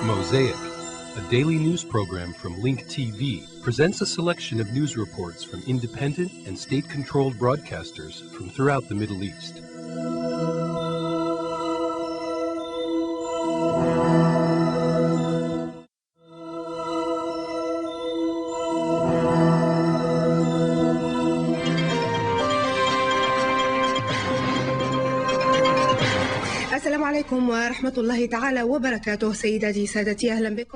Mosaic, a daily news program from Link TV, presents a selection of news reports from independent and state-controlled broadcasters from throughout the Middle East.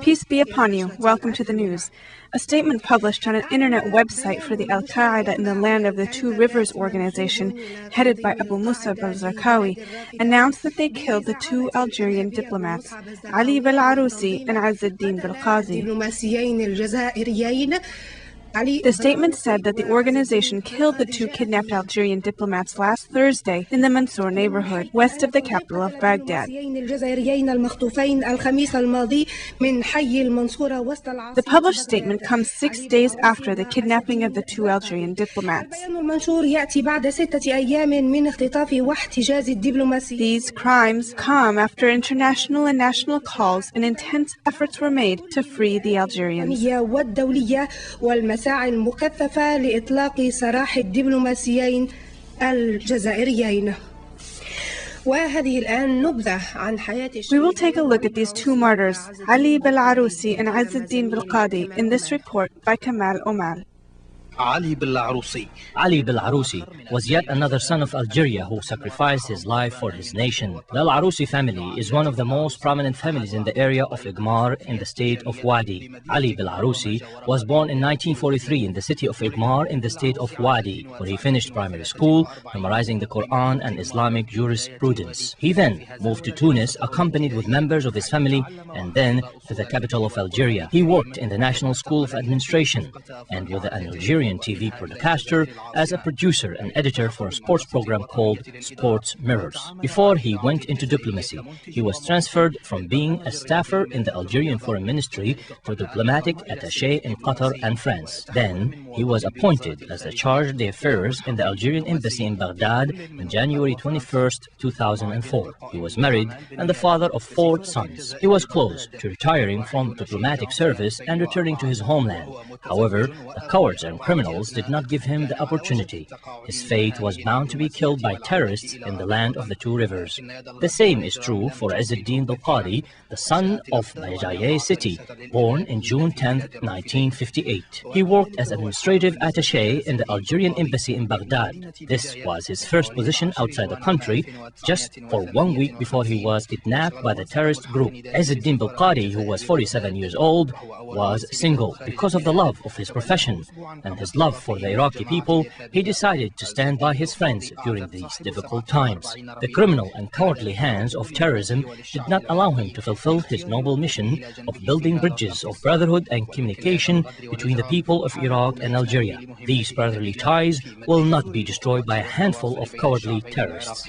Peace be upon you. Welcome to the news. A statement published on an internet website for the Al-Qaeda in the Land of the Two Rivers organization, headed by Abu Musab al-Zarqawi, announced that they killed the two Algerian diplomats, Ali Bil-Arousi and Azzeddin Bil-Qazi. The statement said that the organization killed the two kidnapped Algerian diplomats last Thursday in the Mansour neighborhood, west of the capital of Baghdad. The published statement comes 6 days after the kidnapping of the two Algerian diplomats. These crimes come after international and national calls and intense efforts were made to free the Algerians. المكثفة لإطلاق سراح الدبلوماسيين الجزائريين. We will take a look at these two martyrs, Ali Bil-Arousi and Azzeddin Bil-Qazi, in this report by Kamal Omal. Ali Bil-Arousi was yet another son of Algeria who sacrificed his life for his nation. The Al-Arousi family is one of the most prominent families in the area of Igmar in the state of Wadi. Ali Bil-Arousi was born in 1943 in the city of Igmar in the state of Wadi, where he finished primary school, memorizing the Quran and Islamic jurisprudence. He then moved to Tunis, accompanied with members of his family, and then to the capital of Algeria. He worked in the National School of Administration and with the Algerian TV broadcaster as a producer and editor for a sports program called Sports Mirrors. Before he went into diplomacy, he was transferred from being a staffer in the Algerian Foreign Ministry to diplomatic attaché in Qatar and France. Then he was appointed as the charge d'affaires in the Algerian embassy in Baghdad on January 21st, 2004. He was married and the father of 4 sons. He was close to retiring from diplomatic service and returning to his homeland. However, the cowards and criminals did not give him the opportunity. His fate was bound to be killed by terrorists in the land of the two rivers. The same is true for Azzeddin Bil-Qazi, the son of Beheads city, born in June 10, 1958. He worked as administrative attaché in the Algerian embassy in Baghdad. This was his first position outside the country, just for 1 week before he was kidnapped by the terrorist group. Azzeddin Bil-Qazi, who was 47 years old, was single. Because of the love of his profession and his love for the Iraqi people, he decided to stand by his friends during these difficult times. The criminal and cowardly hands of terrorism did not allow him to fulfill his noble mission of building bridges of brotherhood and communication between the people of Iraq and Algeria. These brotherly ties will not be destroyed by a handful of cowardly terrorists.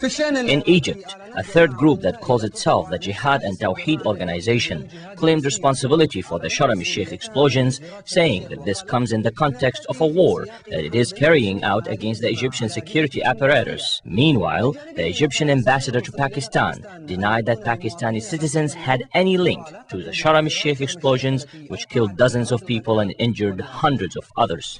In Egypt, a third group that calls itself the Jihad and Tawheed organization claimed responsibility for the Sharm el-Sheikh explosions, saying that this comes in the context of a war that it is carrying out against the Egyptian security apparatus. Meanwhile, the Egyptian ambassador to Pakistan denied that Pakistani citizens had any link to the Sharm el-Sheikh explosions, which killed dozens of people and injured hundreds of others.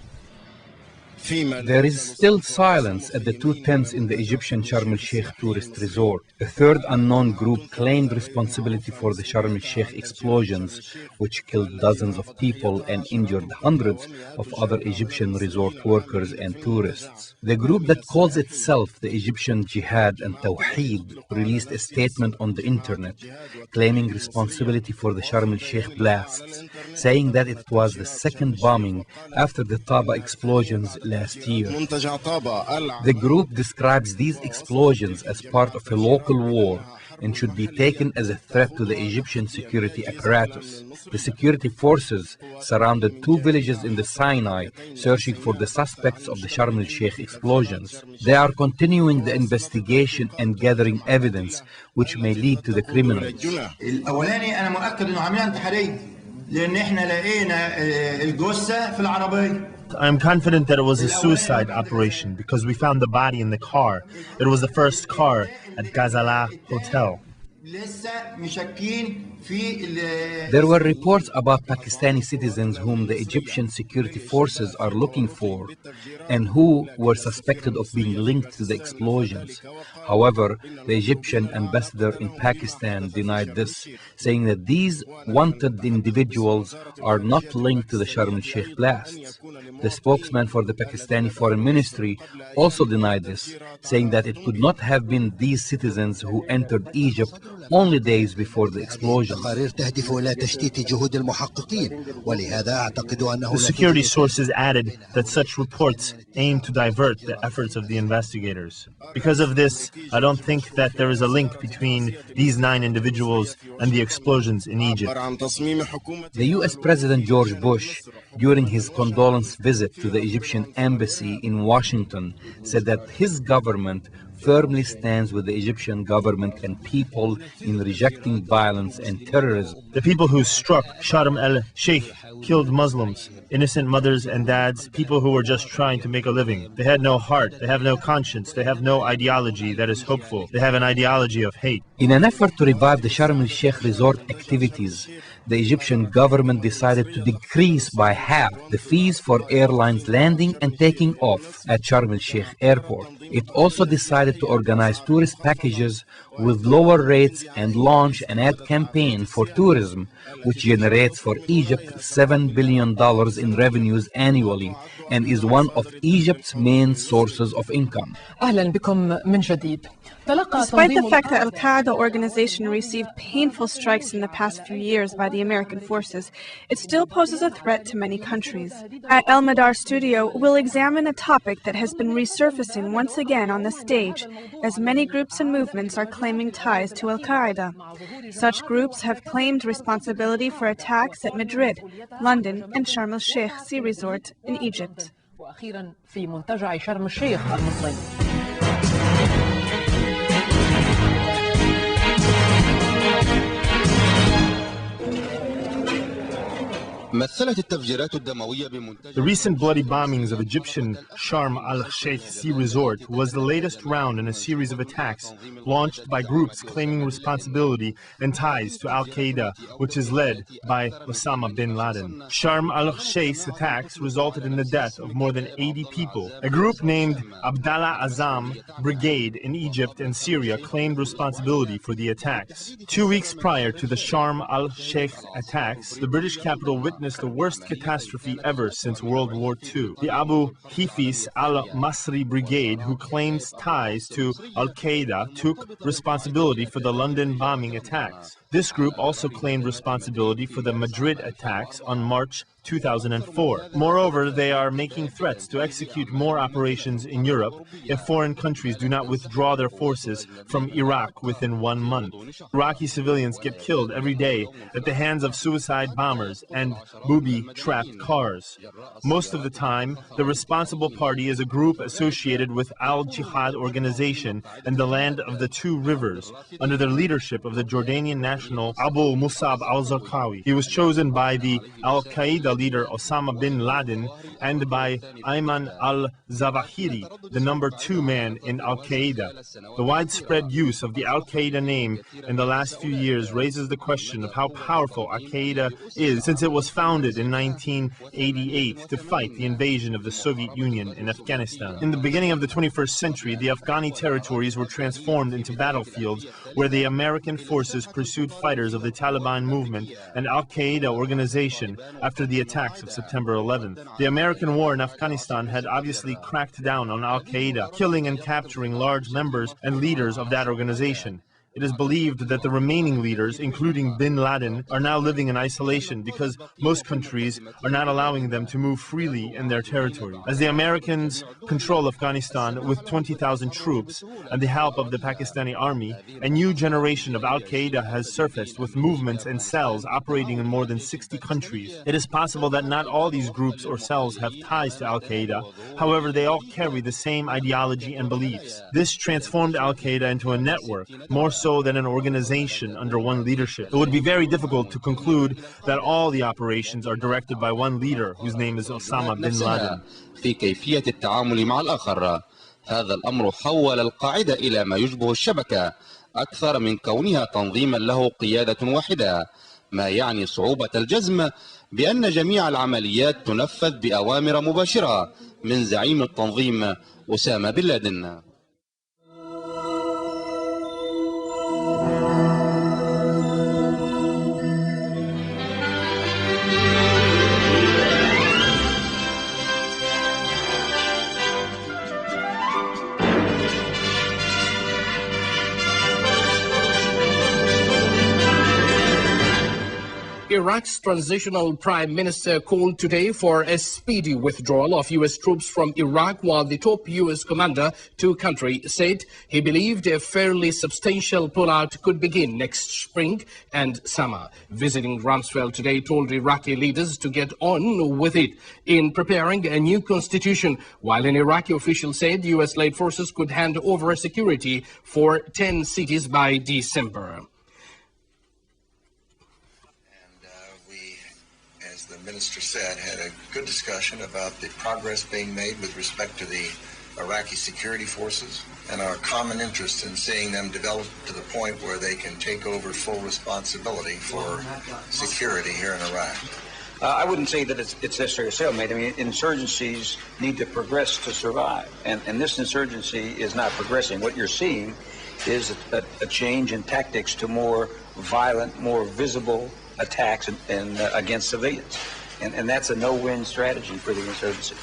There is still silence at the 2 tents in the Egyptian Sharm el-Sheikh tourist resort. A third unknown group claimed responsibility for the Sharm el-Sheikh explosions, which killed dozens of people and injured hundreds of other Egyptian resort workers and tourists. The group that calls itself the Egyptian Jihad and Tawheed released a statement on the internet claiming responsibility for the Sharm el-Sheikh blasts, saying that it was the second bombing after the Taba explosions last year. The group describes these explosions as part of a local war and should be taken as a threat to the Egyptian security apparatus. The security forces surrounded 2 villages in the Sinai, searching for the suspects of the Sharm el-Sheikh explosions. They are continuing the investigation and gathering evidence which may lead to the criminals. I'm confident that it was a suicide operation because we found the body in the car. It was the first car at Ghazala Hotel. There were reports about Pakistani citizens whom the Egyptian security forces are looking for and who were suspected of being linked to the explosions. However, the Egyptian ambassador in Pakistan denied this, saying that these wanted individuals are not linked to the Sharm el-Sheikh blasts. The spokesman for the Pakistani Foreign Ministry also denied this, saying that it could not have been these citizens who entered Egypt only days before the explosion. The security sources added that such reports aim to divert the efforts of the investigators. Because of this, I don't think that there is a link between these 9 individuals and the explosions in Egypt. The U.S. President George Bush, during his condolence visit to the Egyptian embassy in Washington, said that his government firmly stands with the Egyptian government and people in rejecting violence and terrorism. The people who struck Sharm el-Sheikh killed Muslims, innocent mothers and dads, people who were just trying to make a living. They had no heart, they have no conscience, they have no ideology that is hopeful. They have an ideology of hate. In an effort to revive the Sharm el-Sheikh resort activities, the Egyptian government decided to decrease by half the fees for airlines landing and taking off at Sharm el-Sheikh airport. It also decided to organize tourist packages with lower rates and launch an ad campaign for tourism, which generates for Egypt $7 billion in revenues annually and is one of Egypt's main sources of income. Despite the fact that Al-Qaeda organization received painful strikes in the past few years by the American forces, it still poses a threat to many countries. At El Madar Studio, we'll examine a topic that has been resurfacing once again on the stage, as many groups and movements are claiming ties to Al-Qaeda. Such groups have claimed responsibility for attacks at Madrid, London, and Sharm el-Sheikh Sea Resort in Egypt. The recent bloody bombings of Egyptian Sharm el-Sheikh Sea Resort was the latest round in a series of attacks launched by groups claiming responsibility and ties to Al-Qaeda, which is led by Osama bin Laden. Sharm el-Sheikh's attacks resulted in the death of more than 80 people. A group named Abdallah Azam Brigade in Egypt and Syria claimed responsibility for the attacks. 2 weeks prior to the Sharm el-Sheikh attacks, the British capital witnessed the worst catastrophe ever since World War II. The Abu Hifis al-Masri Brigade, who claims ties to Al-Qaeda, took responsibility for the London bombing attacks. This group also claimed responsibility for the Madrid attacks on March 2004. Moreover, they are making threats to execute more operations in Europe if foreign countries do not withdraw their forces from Iraq within 1 month. Iraqi civilians get killed every day at the hands of suicide bombers and booby-trapped cars. Most of the time, the responsible party is a group associated with Al-Jihad organization and the Land of the Two Rivers, under the leadership of the Jordanian national Abu Musab al-Zarqawi. He was chosen by the Al-Qaeda leader Osama bin Laden and by Ayman al-Zawahiri, the number 2 man in Al-Qaeda. The widespread use of the Al-Qaeda name in the last few years raises the question of how powerful Al-Qaeda is, since it was founded in 1988 to fight the invasion of the Soviet Union in Afghanistan. In the beginning of the 21st century, the Afghani territories were transformed into battlefields where the American forces pursued fighters of the Taliban movement and Al-Qaeda organization after the attacks of September 11th. The American war in Afghanistan had obviously cracked down on Al-Qaeda, killing and capturing large members and leaders of that organization. It is believed that the remaining leaders, including bin Laden, are now living in isolation because most countries are not allowing them to move freely in their territory. As the Americans control Afghanistan with 20,000 troops and the help of the Pakistani army, a new generation of Al-Qaeda has surfaced with movements and cells operating in more than 60 countries. It is possible that not all these groups or cells have ties to Al-Qaeda. However, they all carry the same ideology and beliefs. This transformed Al-Qaeda into a network, more so than an organization under one leadership. It would be very difficult to conclude that all the operations are directed by one leader, whose name is Osama bin Laden. في كيفية التعامل مع الآخر. هذا الأمر حول القاعدة إلى ما يشبه الشبكة أكثر من كونها تنظيما له قيادة واحدة، ما يعني صعوبة الجزم بأن جميع العمليات تنفذ بأوامر مباشرة من زعيم التنظيم أسامة بن لادن. Iraq's transitional prime minister called today for a speedy withdrawal of U.S. troops from Iraq, while the top U.S. commander to country said he believed a fairly substantial pullout could begin next spring and summer. Visiting Rumsfeld today told Iraqi leaders to get on with it in preparing a new constitution, while an Iraqi official said U.S.-led forces could hand over security for 10 cities by December. The minister said, had a good discussion about the progress being made with respect to the Iraqi security forces and our common interest in seeing them develop to the point where they can take over full responsibility for security here in Iraq. I wouldn't say that it's necessarily a stalemate. I mean, insurgencies need to progress to survive, and this insurgency is not progressing. What you're seeing is a change in tactics to more violent, more visible attacks against civilians. And that's a no-win strategy for the insurgency.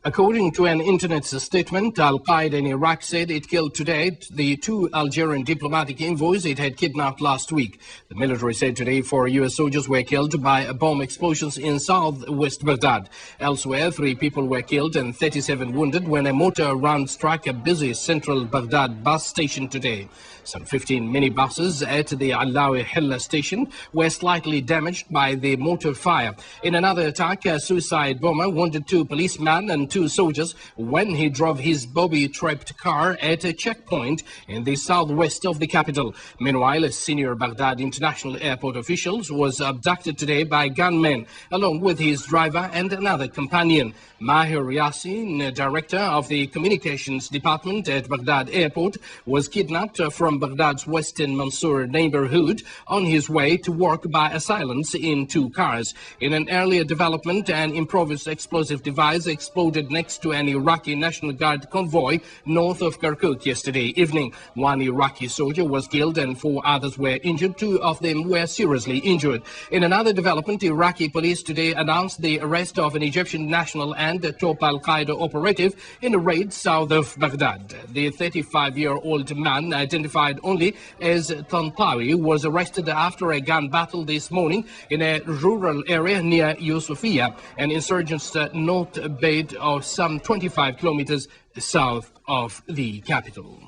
According to an internet statement, Al-Qaeda in Iraq said it killed today the 2 Algerian diplomatic envoys it had kidnapped last week. The military said today 4 U.S. soldiers were killed by bomb explosions in southwest Baghdad. Elsewhere, 3 people were killed and 37 wounded when a mortar round struck a busy central Baghdad bus station today. Some 15 minibuses at the Alawi Hilla station were slightly damaged by the mortar fire. In another attack, a suicide bomber wounded 2 policemen and 2 soldiers when he drove his booby-trapped car at a checkpoint in the southwest of the capital. Meanwhile, a senior Baghdad International Airport official was abducted today by gunmen, along with his driver and another companion. Mahir Yassin, director of the communications department at Baghdad Airport, was kidnapped from Baghdad's Western Mansour neighborhood on his way to work by assailants in 2 cars. In an earlier development, an improvised explosive device exploded next to an Iraqi National Guard convoy north of Kirkuk yesterday evening. 1 Iraqi soldier was killed and 4 others were injured. 2 of them were seriously injured. In another development, Iraqi police today announced the arrest of an Egyptian national and a top Al-Qaeda operative in a raid south of Baghdad. The 35-year-old man, identified only as Tantawi, was arrested after a gun battle this morning in a rural area near Yusufia, an insurgents' north base of some 25 kilometers south of the capital.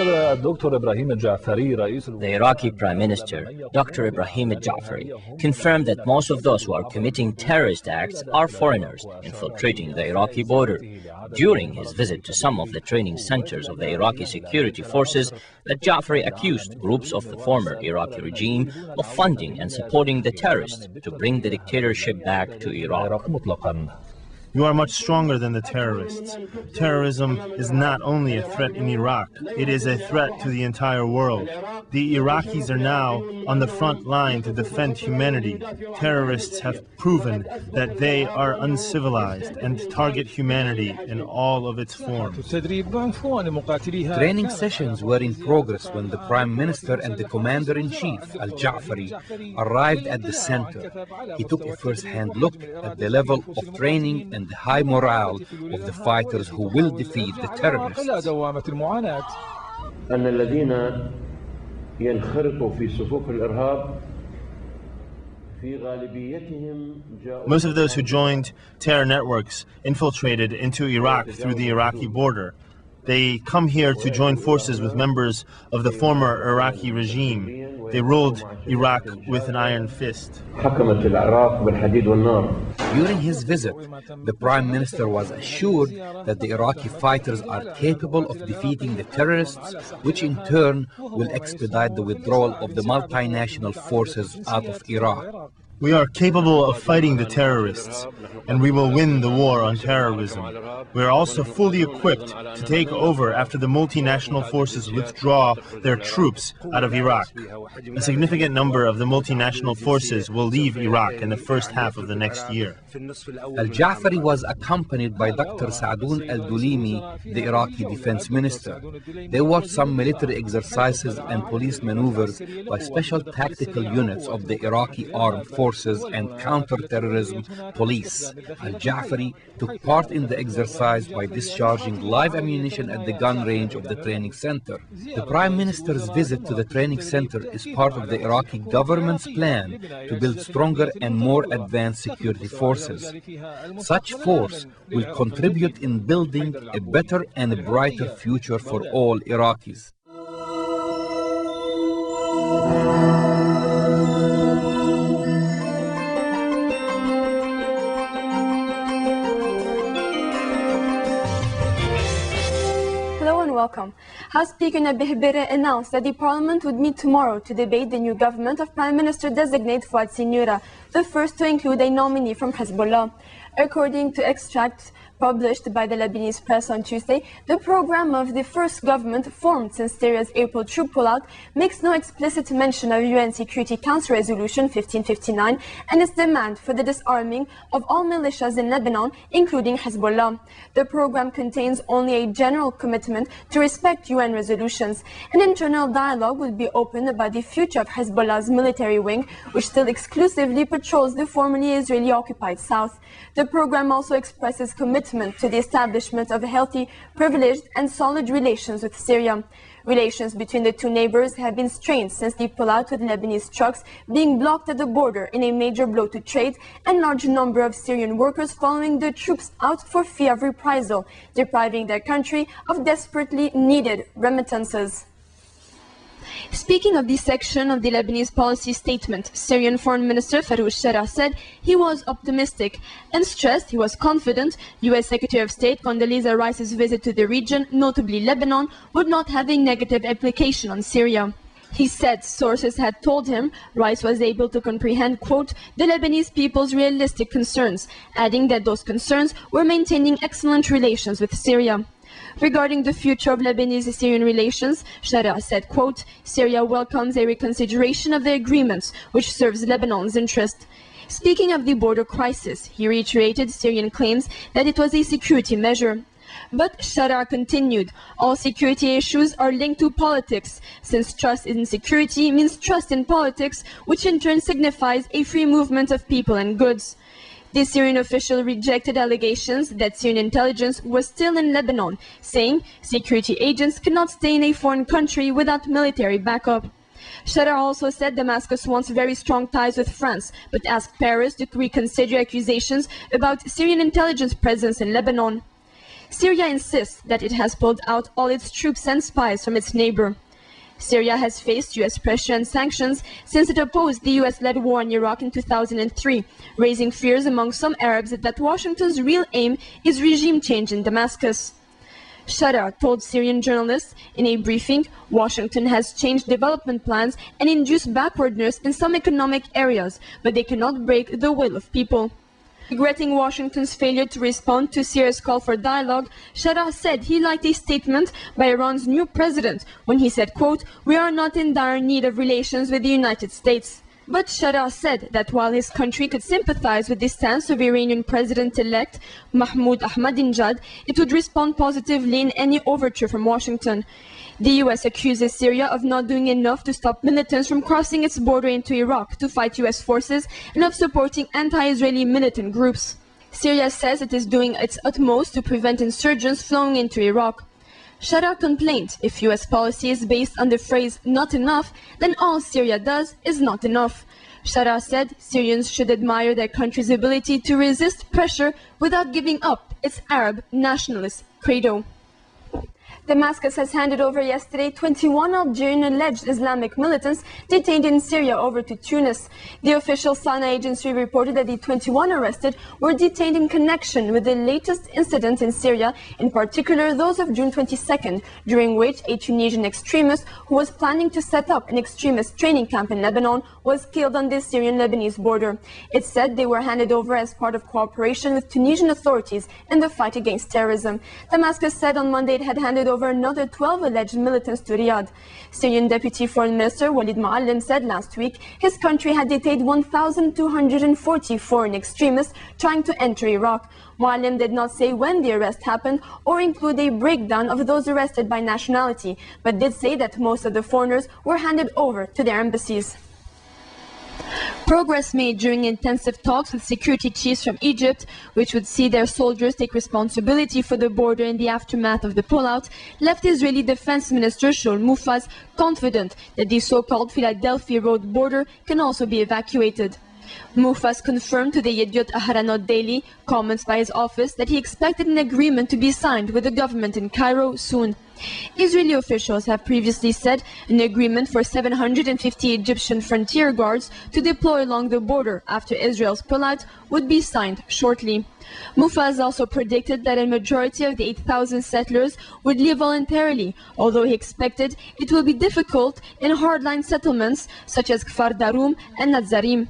The Iraqi Prime Minister, Dr. Ibrahim al-Ja'fari, confirmed that most of those who are committing terrorist acts are foreigners infiltrating the Iraqi border. During his visit to some of the training centers of the Iraqi security forces, al-Ja'fari accused groups of the former Iraqi regime of funding and supporting the terrorists to bring the dictatorship back to Iraq. You are much stronger than the terrorists. Terrorism is not only a threat in Iraq, it is a threat to the entire world. The Iraqis are now on the front line to defend humanity. Terrorists have proven that they are uncivilized and target humanity in all of its forms. Training sessions were in progress when the Prime Minister and the Commander-in-Chief, Al-Ja'fari, arrived at the center. He took a first-hand look at the level of training and the high morale of the fighters who will defeat the terrorists. Most of those who joined terror networks infiltrated into Iraq through the Iraqi border. They come here to join forces with members of the former Iraqi regime. They ruled Iraq with an iron fist. During his visit, the Prime Minister was assured that the Iraqi fighters are capable of defeating the terrorists, which in turn will expedite the withdrawal of the multinational forces out of Iraq. We are capable of fighting the terrorists, and we will win the war on terrorism. We are also fully equipped to take over after the multinational forces withdraw their troops out of Iraq. A significant number of the multinational forces will leave Iraq in the first half of the next year. Al-Ja'fari was accompanied by Dr. Saadun al-Dulimi, the Iraqi defense minister. They watched some military exercises and police maneuvers by special tactical units of the Iraqi armed forces and counter-terrorism police. Al-Ja'fari took part in the exercise by discharging live ammunition at the gun range of the training center. The Prime Minister's visit to the training center is part of the Iraqi government's plan to build stronger and more advanced security forces. Such force will contribute in building a better and a brighter future for all Iraqis. Welcome. House Speaker Beheads announced that the Parliament would meet tomorrow to debate the new government of Prime Minister-designate Fouad Sinura, the first to include a nominee from Hezbollah. According to extracts published by the Lebanese press on Tuesday, the program of the first government formed since Syria's April troop pullout makes no explicit mention of UN Security Council Resolution 1559 and its demand for the disarming of all militias in Lebanon, including Hezbollah. The program contains only a general commitment to respect UN resolutions. An internal dialogue will be opened about the future of Hezbollah's military wing, which still exclusively patrols the formerly Israeli-occupied south. The program also expresses commitment to the establishment of healthy, privileged and solid relations with Syria. Relations between the two neighbors have been strained since the pullout, with Lebanese trucks being blocked at the border in a major blow to trade and large number of Syrian workers following the troops out for fear of reprisal, depriving their country of desperately needed remittances. Speaking of this section of the Lebanese policy statement, Syrian Foreign Minister Farouk Sharah said he was optimistic and stressed he was confident U.S. Secretary of State Condoleezza Rice's visit to the region, notably Lebanon, would not have a negative implication on Syria. He said sources had told him Rice was able to comprehend, quote, the Lebanese people's realistic concerns, adding that those concerns were maintaining excellent relations with Syria. Regarding the future of Lebanese-Syrian relations, Sharah said, quote, Syria welcomes a reconsideration of the agreements which serves Lebanon's interest. Speaking of the border crisis, he reiterated Syrian claims that it was a security measure. But Sharah continued, all security issues are linked to politics, since trust in security means trust in politics, which in turn signifies a free movement of people and goods. The Syrian official rejected allegations that Syrian intelligence was still in Lebanon, saying security agents cannot stay in a foreign country without military backup. Sharah also said Damascus wants very strong ties with France, but asked Paris to reconsider accusations about Syrian intelligence presence in Lebanon. Syria insists that it has pulled out all its troops and spies from its neighbor. Syria has faced U.S. pressure and sanctions since it opposed the U.S.-led war in Iraq in 2003, raising fears among some Arabs that Washington's real aim is regime change in Damascus. Sharah told Syrian journalists in a briefing, Washington has changed development plans and induced backwardness in some economic areas, but they cannot break the will of people. Regretting Washington's failure to respond to Syria's call for dialogue, Sharaa said he liked a statement by Iran's new president when he said, quote, "We are not in dire need of relations with the United States." But Sharaa said that while his country could sympathize with the stance of Iranian President-elect Mahmoud Ahmadinejad, it would respond positively in any overture from Washington. The U.S. accuses Syria of not doing enough to stop militants from crossing its border into Iraq to fight U.S. forces and of supporting anti-Israeli militant groups. Syria says it is doing its utmost to prevent insurgents flowing into Iraq. Sharaa complained if U.S. policy is based on the phrase "not enough," then all Syria does is not enough. Sharaa said Syrians should admire their country's ability to resist pressure without giving up its Arab nationalist credo. Damascus has handed over yesterday 21 Algerian alleged Islamic militants detained in Syria over to Tunis. The official Sinai agency reported that the 21 arrested were detained in connection with the latest incident in Syria, in particular those of June 22nd, during which a Tunisian extremist who was planning to set up an extremist training camp in Lebanon was killed on the Syrian-Lebanese border. It said they were handed over as part of cooperation with Tunisian authorities in the fight against terrorism. Damascus said on Monday it had handed over another 12 alleged militants to Riyadh. Syrian Deputy Foreign Minister Walid Muallim said last week his country had detained 1,240 foreign extremists trying to enter Iraq. Muallim did not say when the arrest happened or include a breakdown of those arrested by nationality, but did say that most of the foreigners were handed over to their embassies. Progress made during intensive talks with security chiefs from Egypt, which would see their soldiers take responsibility for the border in the aftermath of the pullout, left Israeli Defense Minister Shaul Mufaz confident that the so-called Philadelphia Road border can also be evacuated. Mufaz confirmed to the Yediot Ahronot Daily comments by his office that he expected an agreement to be signed with the government in Cairo soon. Israeli officials have previously said an agreement for 750 Egyptian frontier guards to deploy along the border after Israel's pullout would be signed shortly. Mufaz also predicted that a majority of the 8,000 settlers would leave voluntarily, although he expected it will be difficult in hardline settlements such as Kfar Darum and Nazarim.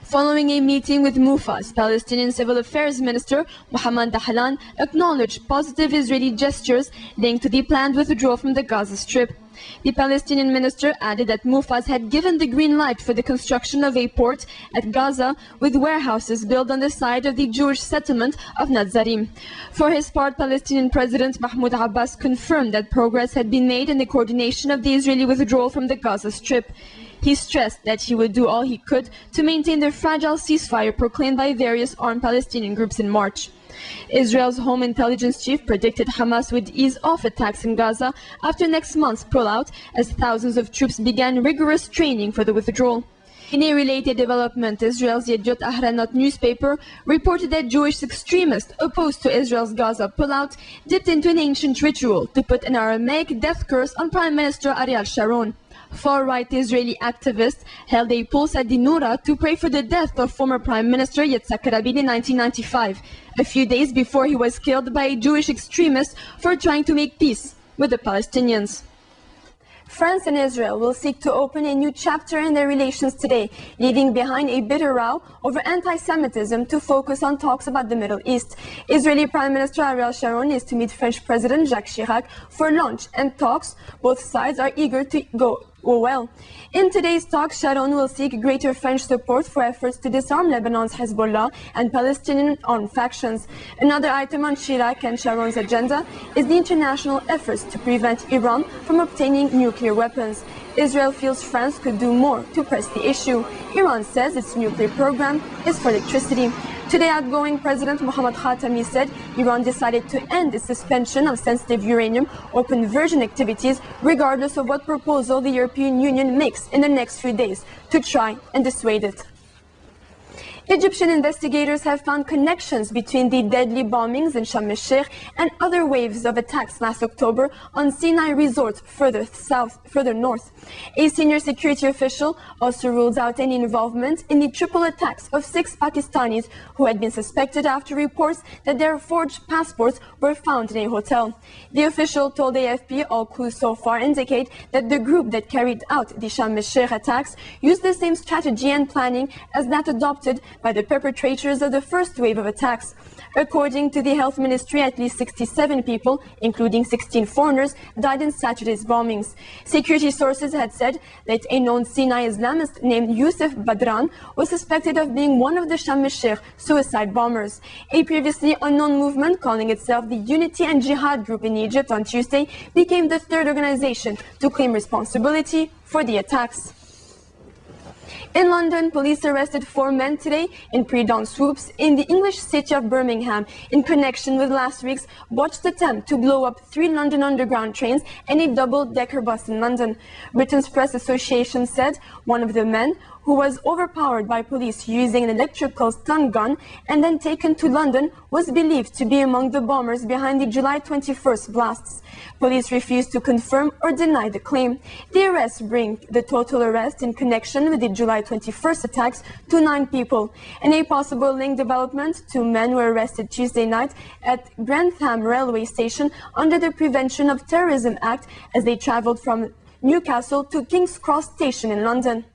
Following a meeting with Mufaz, Palestinian Civil Affairs Minister Mohammed Dahlan acknowledged positive Israeli gestures linked to the planned withdrawal from the Gaza Strip. The Palestinian minister added that Mufaz had given the green light for the construction of a port at Gaza with warehouses built on the side of the Jewish settlement of Nazarim. For his part, Palestinian President Mahmoud Abbas confirmed that progress had been made in the coordination of the Israeli withdrawal from the Gaza Strip. He stressed that he would do all he could to maintain the fragile ceasefire proclaimed by various armed Palestinian groups in March. Israel's Home Intelligence Chief predicted Hamas would ease off attacks in Gaza after next month's pullout, as thousands of troops began rigorous training for the withdrawal. In a related development, Israel's Yediot Ahronot newspaper reported that Jewish extremists opposed to Israel's Gaza pullout dipped into an ancient ritual to put an Aramaic death curse on Prime Minister Ariel Sharon. Far-right Israeli activists held a pulse at the Noura to pray for the death of former Prime Minister Yitzhak Rabin in 1995, a few days before he was killed by a Jewish extremist for trying to make peace with the Palestinians. France and Israel will seek to open a new chapter in their relations today, leaving behind a bitter row over anti-Semitism to focus on talks about the Middle East. Israeli Prime Minister Ariel Sharon is to meet French President Jacques Chirac for lunch and talks. Both sides are eager to go well. In today's talks, Sharon will seek greater French support for efforts to disarm Lebanon's Hezbollah and Palestinian armed factions. Another item on Chirac and Sharon's agenda is the international efforts to prevent Iran from obtaining nuclear weapons. Israel feels France could do more to press the issue. Iran says its nuclear program is for electricity. Today, outgoing President Mohammad Khatami said Iran decided to end the suspension of sensitive uranium or conversion activities, regardless of what proposal the European Union makes in the next few days to try and dissuade it. Egyptian investigators have found connections between the deadly bombings in Sharm el-Sheikh and other waves of attacks last October on Sinai resort further north. A senior security official also rules out any involvement in the triple attacks of 6 Pakistanis who had been suspected after reports that their forged passports were found in a hotel. The official told AFP all clues so far indicate that the group that carried out the Sharm el-Sheikh attacks used the same strategy and planning as that adopted by the perpetrators of the first wave of attacks. According to the Health Ministry, at least 67 people, including 16 foreigners, died in Saturday's bombings. Security sources had said that a known Sinai Islamist named Youssef Badran was suspected of being one of the Sharm el-Sheikh suicide bombers. A previously unknown movement calling itself the Unity and Jihad Group in Egypt on Tuesday became the third organization to claim responsibility for the attacks. In London, police arrested 4 men today in pre-dawn swoops in the English city of Birmingham in connection with last week's botched attempt to blow up 3 London Underground trains and a double-decker bus in London. Britain's Press Association said one of the men, who was overpowered by police using an electrical stun gun and then taken to London, was believed to be among the bombers behind the July 21st blasts. Police refused to confirm or deny the claim. The arrests bring the total arrest in connection with the July 21st attacks to 9 people. And a possible link development: 2 men were arrested Tuesday night at Grantham railway station under the Prevention of Terrorism Act as they traveled from Newcastle to King's Cross station in London.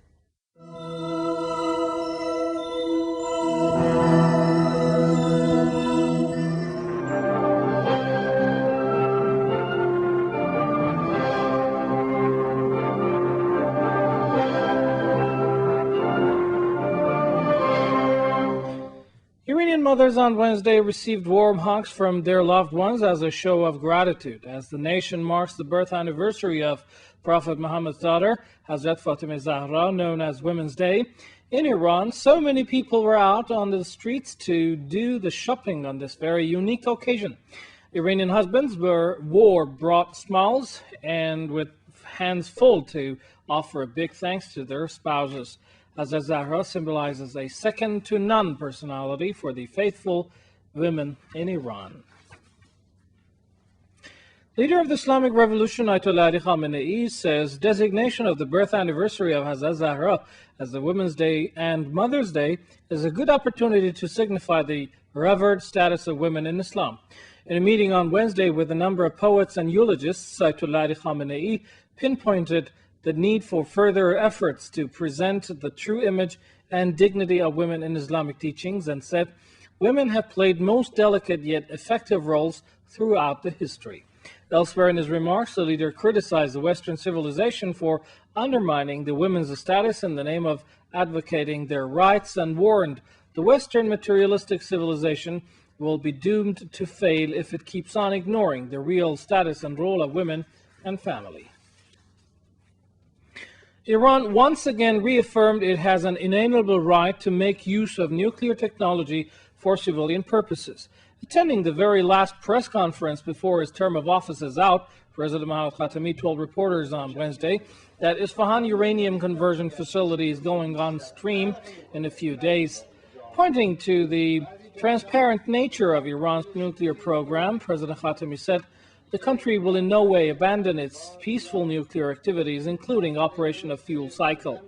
Iranian mothers on Wednesday received warm hugs from their loved ones as a show of gratitude as the nation marks the birth anniversary of Prophet Muhammad's daughter, Hazrat Fatima Zahra, known as Women's Day. In Iran, so many people were out on the streets to do the shopping on this very unique occasion. Iranian husbands brought smiles and with hands full to offer a big thanks to their spouses. Hazrat Zahra symbolizes a second-to-none personality for the faithful women in Iran. Leader of the Islamic Revolution, Ayatollah Ali Khamenei, says designation of the birth anniversary of Hazrat Zahra as the Women's Day and Mother's Day is a good opportunity to signify the revered status of women in Islam. In a meeting on Wednesday with a number of poets and eulogists, Ayatollah Ali Khamenei pinpointed the need for further efforts to present the true image and dignity of women in Islamic teachings and said, women have played most delicate yet effective roles throughout the history. Elsewhere in his remarks, the leader criticized the Western civilization for undermining the women's status in the name of advocating their rights and warned the Western materialistic civilization will be doomed to fail if it keeps on ignoring the real status and role of women and family. Iran once again reaffirmed it has an inalienable right to make use of nuclear technology for civilian purposes. Attending the very last press conference before his term of office is out, President Mohammad Khatami told reporters on Wednesday that Isfahan uranium conversion facility is going on stream in a few days. Pointing to the transparent nature of Iran's nuclear program, President Khatami said the country will in no way abandon its peaceful nuclear activities, including operation of fuel cycle.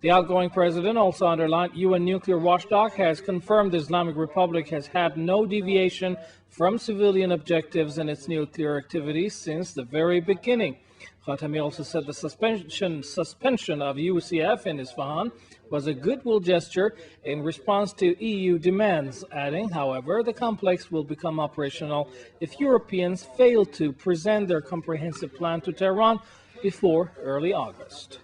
The outgoing president also underlined UN nuclear watchdog has confirmed the Islamic Republic has had no deviation from civilian objectives in its nuclear activities since the very beginning. Khatami also said the suspension of UCF in Isfahan was a goodwill gesture in response to EU demands, adding, however, the complex will become operational if Europeans fail to present their comprehensive plan to Tehran before early August.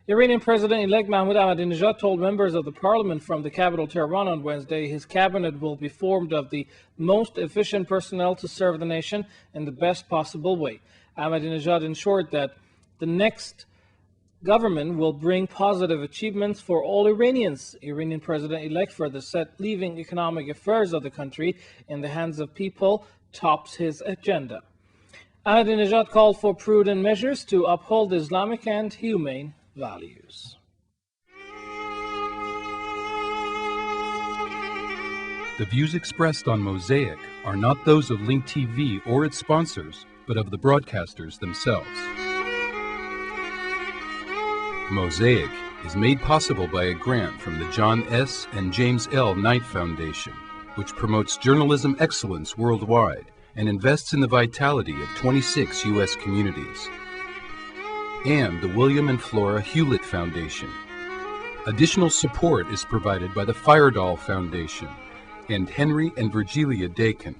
Iranian President-elect Mahmoud Ahmadinejad told members of the parliament from the capital Tehran on Wednesday his cabinet will be formed of the most efficient personnel to serve the nation in the best possible way. Ahmadinejad ensured that the next government will bring positive achievements for all Iranians. Iranian President-elect further said leaving economic affairs of the country in the hands of people tops his agenda. Ahmadinejad called for prudent measures to uphold Islamic and humane values. The views expressed on Mosaic are not those of Link TV or its sponsors, but of the broadcasters themselves. Mosaic is made possible by a grant from the John S. and James L. Knight Foundation, which promotes journalism excellence worldwide and invests in the vitality of 26 U.S. communities, and the William and Flora Hewlett Foundation, Additional support is provided by the Firedoll Foundation and Henry and Virgilia Dakin.